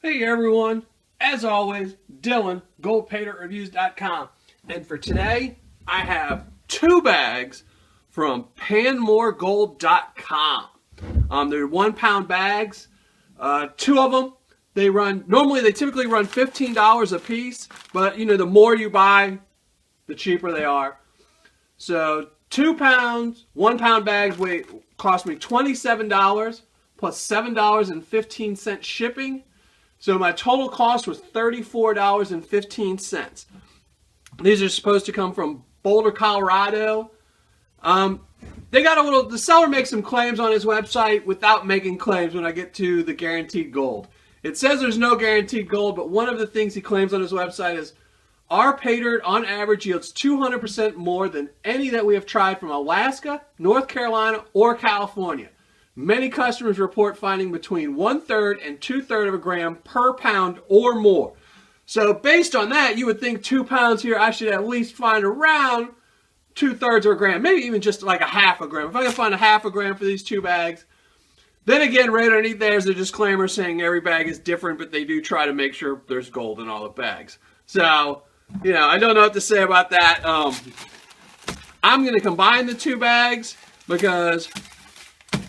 Hey everyone, as always, Dylan, GoldPaydirtReviews.com. And for today, I have 2 bags from PanMoreGold.com. They're 1 pound bags. 2 of them, they typically run $15 a piece, but you know, the more you buy, the cheaper they are. So 2 pounds, 1 pound bags cost me $27 plus $7.15 shipping. So my total cost was $34.15. These are supposed to come from Boulder, Colorado. The seller makes some claims on his website without making claims when I get to the guaranteed gold. It says there's no guaranteed gold, but one of the things he claims on his website is our Paydirt on average yields 200% more than any that we have tried from Alaska, North Carolina, or California. Many customers report finding between 1/3 and 2/3 of a gram per pound or more. So based on that, you would think 2 pounds here, I should at least find around 2/3 of a gram, maybe even just like a half a gram. If I can find a half a gram for these 2 bags. Then again, right underneath there's a disclaimer saying every bag is different, but they do try to make sure there's gold in all the bags. So, you know, I don't know what to say about that. I'm going to combine the 2 bags because...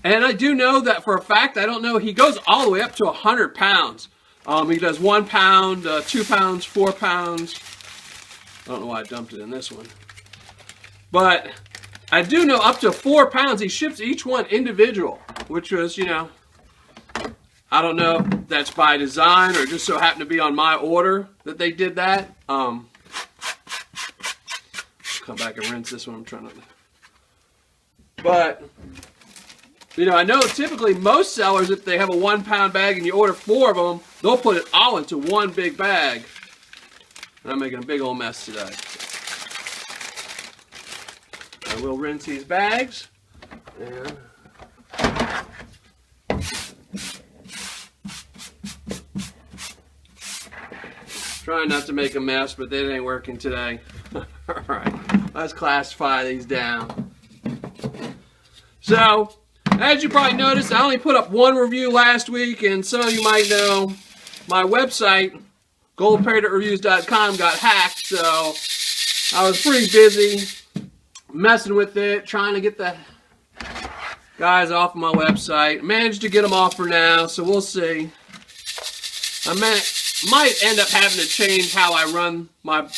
And I do know that for a fact, I don't know, he goes all the way up to 100 pounds. He does 1 pound, 2 pounds, 4 pounds. I don't know why I dumped it in this one. But I do know up to 4 pounds, he ships each one individual, which was, you know, I don't know if that's by design or just so happened to be on my order that they did that. Come back and rinse this one, I'm trying to... But... you know, I know typically most sellers, if they have a 1 pound bag and you order 4 of them, they'll put it all into one big bag. And I'm making a big old mess today. I will rinse these bags. And trying not to make a mess, but that ain't working today. Alright, let's classify these down. So, as you probably noticed, I only put up 1 review last week, and some of you might know my website, GoldPaydirtReviews.com, got hacked, so I was pretty busy messing with it, trying to get the guys off of my website. Managed to get them off for now, so we'll see. I might end up having to change how I run my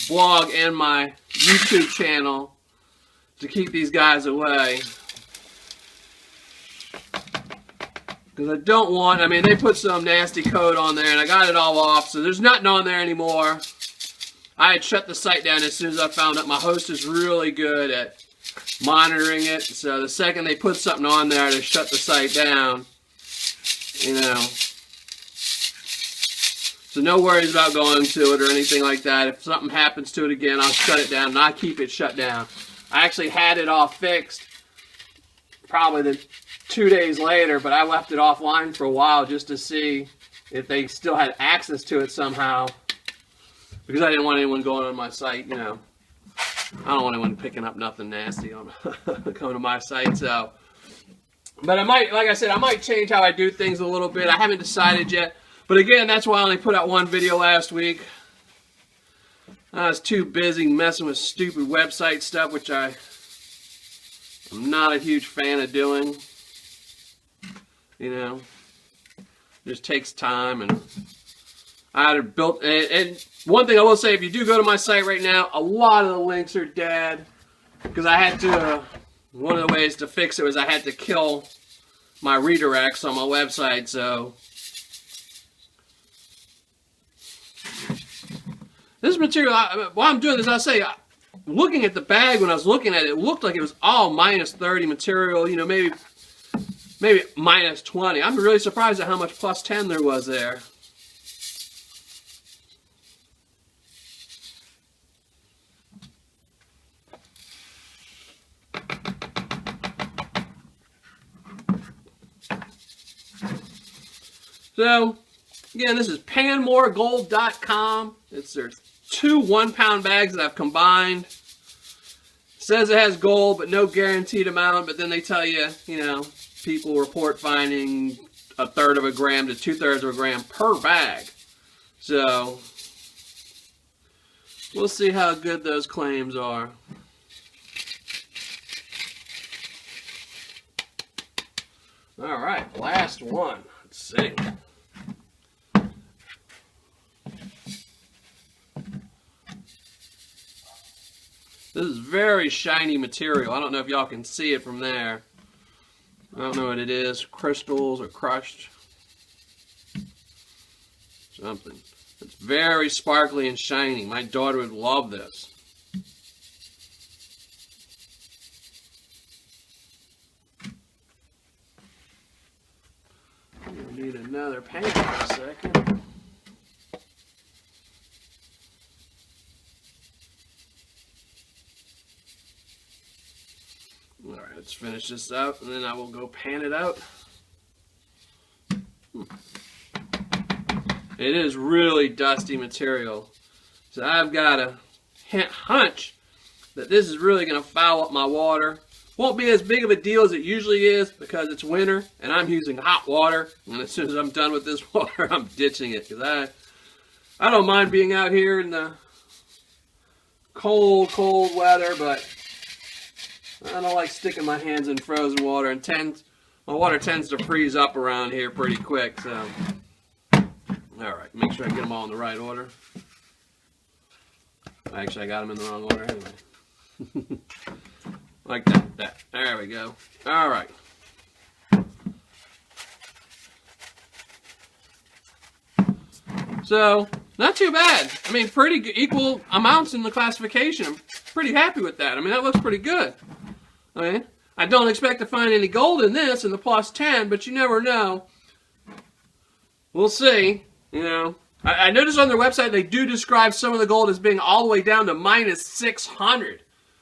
blog and my YouTube channel to keep these guys away. Because I don't want, I mean, they put some nasty code on there and I got it all off, so there's nothing on there anymore. I had shut the site down as soon as I found out my host is really good at monitoring it. So the second they put something on there, I just shut the site down. You know. So no worries about going to it or anything like that. If something happens to it again, I'll shut it down and I keep it shut down. I actually had it all fixed probably the 2 days later, but I left it offline for a while just to see if they still had access to it somehow, because I didn't want anyone going on my site, you know. I don't want anyone picking up nothing nasty on coming to my site, so. But I might, like I said, I might change how I do things a little bit. I haven't decided yet, but again, that's why I only put out 1 video last week. I was too busy messing with stupid website stuff, which I'm not a huge fan of doing. You know, it just takes time, and I had built, and one thing I will say, if you do go to my site right now, a lot of the links are dead, because I had to, one of the ways to fix it was I had to kill my redirects on my website, so. This material, while I'm doing this, I'll say, looking at the bag, when I was looking at it, it looked like it was all -30 material, you know, maybe -20. I'm really surprised at how much +10 there was there. So, again, this is PanMoreGold.com. There's 2 1 pound bags that I've combined. It says it has gold, but no guaranteed amount, but then they tell you, you know, people report finding 1/3 of a gram to 2/3 of a gram per bag. So we'll see how good those claims are. All right, last one. Let's see. This is very shiny material. I don't know if y'all can see it from there. I don't know what it is. Crystals or crushed. Something. It's very sparkly and shiny. My daughter would love this. We need another paint for a second. Alright, let's finish this out and then I will go pan it out. It is really dusty material. So I've got a hunch that this is really going to foul up my water. Won't be as big of a deal as it usually is because it's winter and I'm using hot water. And as soon as I'm done with this water, I'm ditching it because I don't mind being out here in the cold weather, but I don't like sticking my hands in frozen water, and my water tends to freeze up around here pretty quick. So, all right, make sure I get them all in the right order. Actually, I got them in the wrong order anyway. Like that. There we go. All right. So, not too bad. I mean, pretty equal amounts in the classification. I'm pretty happy with that. I mean, that looks pretty good. I mean, I don't expect to find any gold in this in the +10, but you never know. We'll see. You know, I noticed on their website they do describe some of the gold as being all the way down to -600.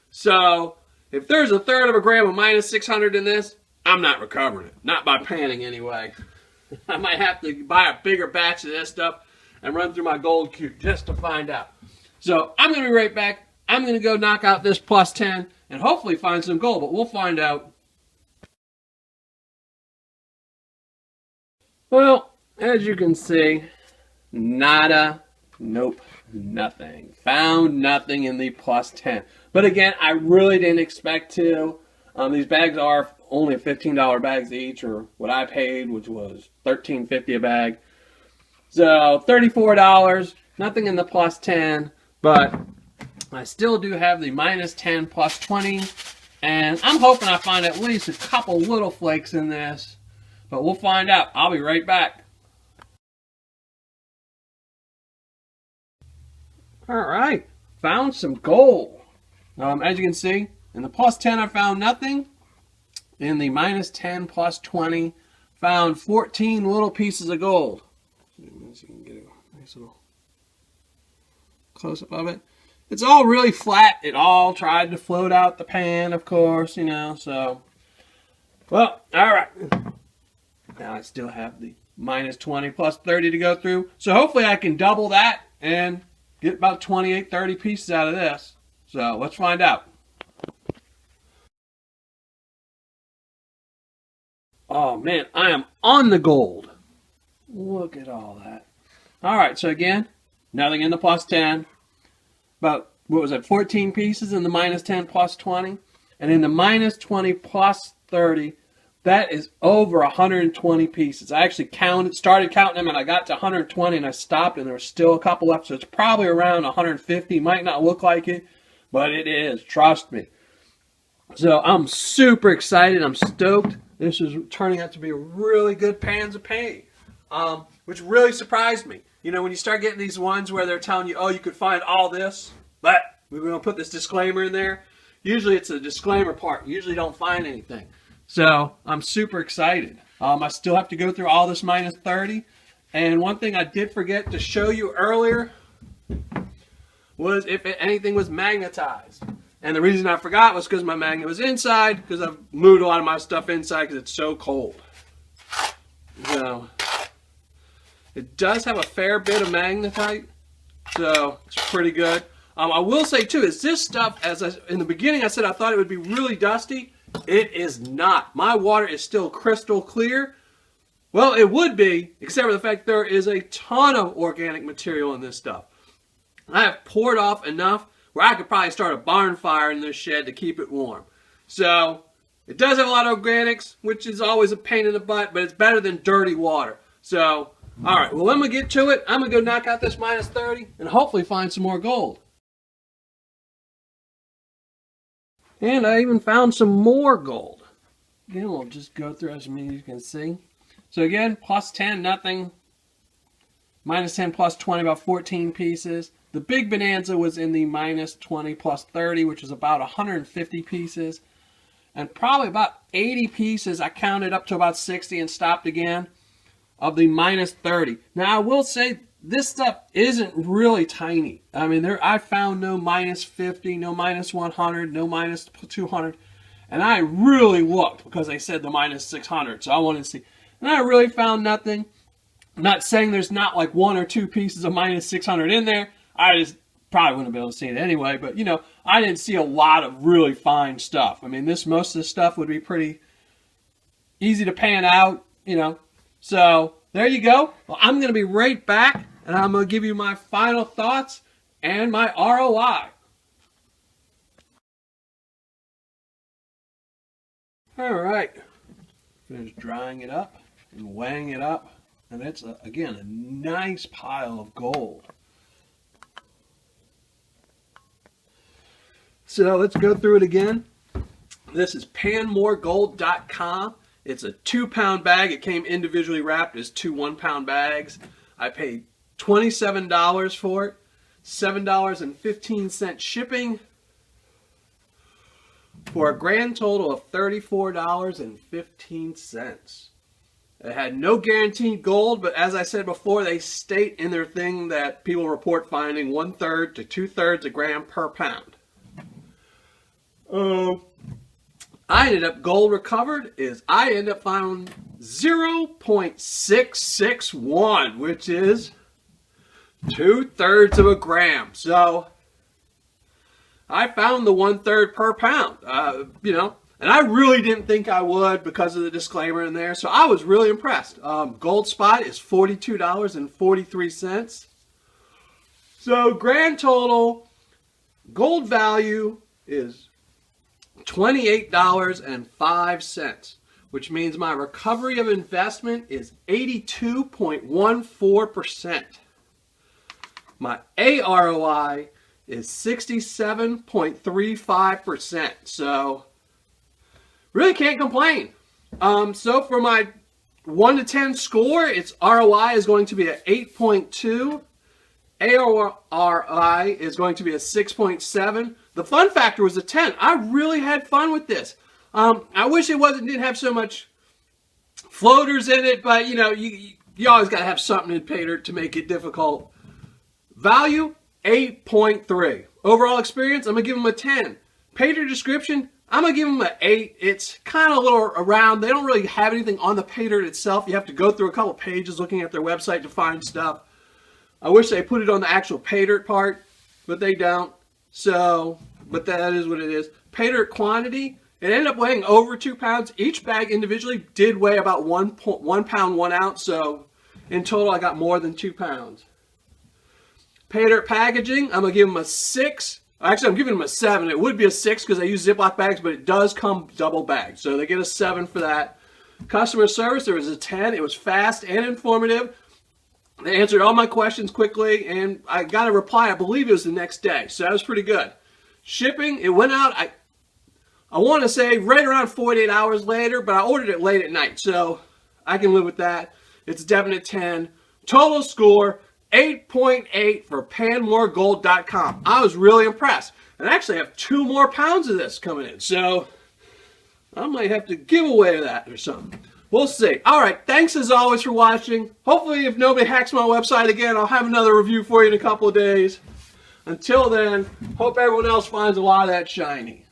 So, if there's 1/3 of a gram of -600 in this, I'm not recovering it. Not by panning anyway. I might have to buy a bigger batch of this stuff and run through my gold cube just to find out. So, I'm going to be right back. I'm going to go knock out this +10 and hopefully find some gold, but we'll find out. Well, as you can see, nada, nope, nothing. Found nothing in the +10. But again, I really didn't expect to. These bags are only $15 bags each, or what I paid, which was $13.50 a bag. So $34, nothing in the +10, but I still do have the -10 +20, and I'm hoping I find at least a couple little flakes in this, but we'll find out. I'll be right back. Alright, found some gold. As you can see, in the +10 I found nothing. In the -10 +20, found 14 little pieces of gold. So you can get a nice little close-up of it. It's all really flat. It all tried to float out the pan, of course, you know, so. Well, alright. Now I still have the -20 +30 to go through. So hopefully I can double that and get about 28, 30 pieces out of this. So let's find out. Oh man, I am on the gold. Look at all that. Alright, so again, nothing in the +10. About, what was it, 14 pieces in the -10 +20. And in the -20 +30, that is over 120 pieces. I actually started counting them, and I got to 120 and I stopped, and there was still a couple left. So it's probably around 150. Might not look like it, but it is. Trust me. So I'm super excited. I'm stoked. This is turning out to be a really good pans of paint, which really surprised me. You know, when you start getting these ones where they're telling you, oh, you could find all this, but we're going to put this disclaimer in there. Usually it's a disclaimer part. You usually don't find anything. So I'm super excited. I still have to go through all this -30. And one thing I did forget to show you earlier was if anything was magnetized. And the reason I forgot was because my magnet was inside, because I've moved a lot of my stuff inside because it's so cold. So it does have a fair bit of magnetite, so it's pretty good. I will say too, is this stuff, in the beginning I said I thought it would be really dusty. It is not. My water is still crystal clear. Well, it would be, except for the fact there is a ton of organic material in this stuff. I have poured off enough where I could probably start a barn fire in this shed to keep it warm. So, it does have a lot of organics, which is always a pain in the butt, but it's better than dirty water. So, alright, well, I'm going to get to it. I'm going to go knock out this minus 30 and hopefully find some more gold. And I even found some more gold. Again, we'll just go through as many as you can see. So again, plus 10, nothing. Minus 10, plus 20, about 14 pieces. The big bonanza was in the minus 20, plus 30, which is about 150 pieces. And probably about 80 pieces, I counted up to about 60 and stopped again, of the minus 30. Now, I will say, this stuff isn't really tiny. I mean, I found no minus 50, no minus 100, no minus 200. And I really looked because they said the minus 600, so I wanted to see. And I really found nothing. I'm not saying there's not like 1 or 2 pieces of minus 600 in there. I just probably wouldn't be able to see it anyway. But, you know, I didn't see a lot of really fine stuff. I mean, most of this stuff would be pretty easy to pan out, you know. So, there you go. Well, I'm going to be right back, and I'm going to give you my final thoughts and my ROI. All right. Finish drying it up and weighing it up. And it's, again, a nice pile of gold. So let's go through it again. This is panmoregold.com. It's a 2-pound bag. It came individually wrapped as 2 1-pound bags. I paid $27 for it. $7.15 shipping. For a grand total of $34.15. It had no guaranteed gold, but as I said before, they state in their thing that people report finding 1/3 to 2/3 a gram per pound. I ended up gold recovered is I ended up finding 0.661, which is 2/3 of a gram. So I found the 1/3 per pound, you know, and I really didn't think I would because of the disclaimer in there. So I was really impressed. Gold spot is $42.43. So grand total gold value is $28.05, which means my recovery of investment is 82.14%. My AROI is 67.35%. So really can't complain. So for my 1 to 10 score, its ROI is going to be at 8.2. AROI is going to be a 6.7. The fun factor was a 10. I really had fun with this. I wish it didn't have so much floaters in it, but you know, you always got to have something in Paydirt to make it difficult. Value 8.3. Overall experience, I'm going to give them a 10. Paydirt description, I'm going to give them an 8. It's kind of a little around. They don't really have anything on the Paydirt itself. You have to go through a couple pages looking at their website to find stuff. I wish they put it on the actual Paydirt part, but they don't. So, but that is what it is. Paydirt quantity, it ended up weighing over 2 pounds. Each bag individually did weigh about 1 pound, 1 ounce. So, in total, I got more than 2 pounds. Paydirt packaging, I'm going to give them a 6. Actually, I'm giving them a 7. It would be a 6 because I use Ziploc bags, but it does come double bagged. So they get a 7 for that. Customer service, there was a 10. It was fast and informative. They answered all my questions quickly, and I got a reply, I believe it was the next day. So that was pretty good. Shipping, it went out, I want to say right around 48 hours later, but I ordered it late at night. So I can live with that. It's a definite 10. Total score, 8.8 for panmoregold.com. I was really impressed. And I actually have 2 more pounds of this coming in. So I might have to give away that or something. We'll see. All right. Thanks as always for watching. Hopefully if nobody hacks my website again, I'll have another review for you in a couple of days. Until then, hope everyone else finds a lot of that shiny.